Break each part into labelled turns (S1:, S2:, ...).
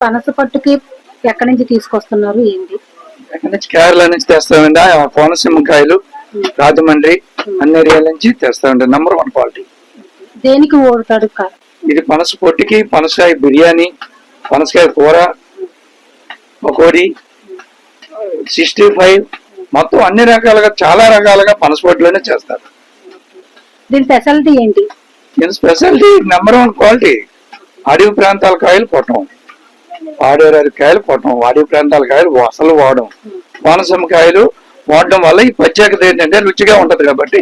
S1: పనస పట్టుకి ఎక్కడి నుంచి తీసుకొస్తున్నారు ఏంటి?
S2: ఎక్కడి నుంచి? కేరళ నుంచి తెస్తామండి. కోనసీమ కాయలు రాజమండ్రి అన్ని ఏరియాల నుంచి తెస్తామండి. Number 1 quality.
S1: దేనికి ఓడతాడు?
S2: ఇది పనస పొట్టికి, పనసకాయ బిర్యానీ, పనసకాయ కూర, పకోడీ, 65 మొత్తం అన్ని రకాలుగా చాలా రకాలుగా పనస పొట్టులోనే చేస్తారు.
S1: దీని స్పెషాలిటీ ఏంటి?
S2: దీని స్పెషాలిటీ నంబర్ 1 క్వాలిటీ. అడవి ప్రాంతాల కాయలు కొట్టం, పాడేరు కాయలు కొట్టం, అడవి ప్రాంతాల కాయలు అసలు వాడడం. కోనసీమ కాయలు వాడడం వల్ల ఈ ప్రత్యేకత ఏంటంటే రుచిగా ఉంటది కాబట్టి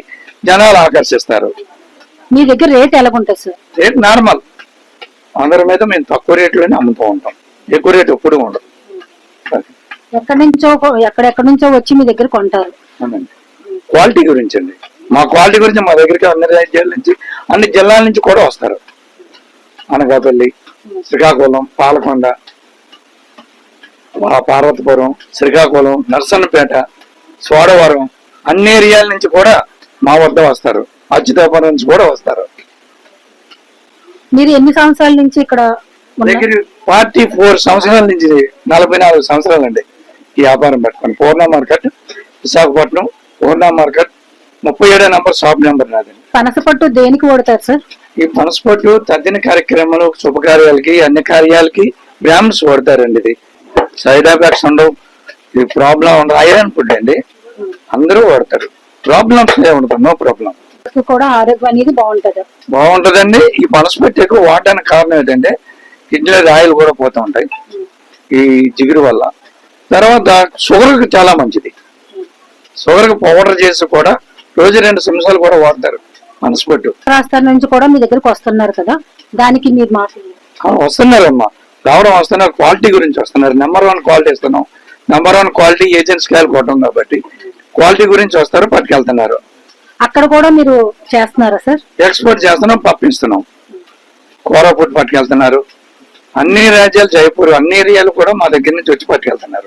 S2: జనాలు ఆకర్షిస్తారు.
S1: మీ దగ్గర రేట్ ఎలాగుంటుంది సార్?
S2: రేట్ నార్మల్, అందరి మీద మేము తక్కువ రేట్లోనే అమ్ముతూ ఉంటాం. ఎక్కువ రేట్ ఎప్పుడు ఉండదు.
S1: ఎక్కడెక్కడి నుంచో వచ్చి మీ దగ్గర కొంటారు.
S2: క్వాలిటీ గురించి అండి, మా క్వాలిటీ గురించి మా దగ్గరికి అన్ని రాజ్యాల నుంచి అన్ని జిల్లాల నుంచి కూడా వస్తారు. అనకాపల్లి, శ్రీకాకుళం, పాలకొండ, పార్వతీపురం, శ్రీకాకుళం, నర్సన్నపేట, సోడవరం అన్ని ఏరియాల నుంచి కూడా మా వద్ద వస్తారు. అచ్యుతాపురం నుంచి కూడా వస్తారు.
S1: మీరు ఎన్ని సంవత్సరాల నుంచి ఇక్కడ?
S2: దగ్గర 44 సంవత్సరాల నుంచి 44 సంవత్సరాలండి ఈ వ్యాపారం పెట్టుకోండి. పూర్ణ మార్కెట్, విశాఖపట్నం పూర్ణ మార్కెట్, 37 నంబర్ షాప్ నెంబర్ నాదండి.
S1: పనసపట్టు దేనికి వాడతారు సార్?
S2: ఈ పనసపట్టు తద్దిన కార్యక్రమాలు, శుభకార్యాలకి, అన్ని కార్యాలకి బ్రాహ్మణ్స్ వాడతారండి. ఇది సైడ్ ఎఫెక్ట్స్ ఉండవు, ఇది ప్రాబ్లం ఉండదు. ఐరన్ ఫుడ్ అండి, అందరూ వాడతారు. ప్రాబ్లమ్స్ ఉండదు, నో ప్రాబ్లం.
S1: కూడా ఆరోగ్యం అనేది
S2: బాగుంటదండి. ఈ పనసపట్టు ఎక్కువ వాడడానికి కారణం ఏంటంటే కిడ్నీలో రాయలు కూడా పోతూ ఉంటాయి ఈ జిగురు వల్ల. తర్వాత షుగర్కి చాలా మంచిది. షుగర్కి పౌడర్ చేసి కూడా రోజు 2 నిమిషాలు కూడా వాడతారు పనసపట్టు.
S1: రాష్ట్రాల నుంచి కూడా మీ దగ్గరకు వస్తున్నారు కదా, దానికి మీరు
S2: వస్తున్నారమ్మా, రావడం వస్తున్నారు. క్వాలిటీ గురించి వస్తున్నారు. నంబర్ 1 క్వాలిటీ ఇస్తున్నాం. నంబర్ 1 క్వాలిటీ ఏజెంట్స్ కాయలు కొట్టం కాబట్టి క్వాలిటీ గురించి వస్తారు, పట్టుకెళ్తున్నారు.
S1: అక్కడ కూడా మీరు చేస్తున్నారా సార్?
S2: ఎక్స్పోర్ట్ చేస్తున్నాం, పంపిస్తున్నాం. కూర ఫుడ్ పట్టుకెళ్తున్నారు. అన్ని రాజ్యాలు, జైపూర్ అన్ని ఏరియాలు కూడా మా దగ్గర నుంచి వచ్చి పట్టుకెళ్తున్నారు.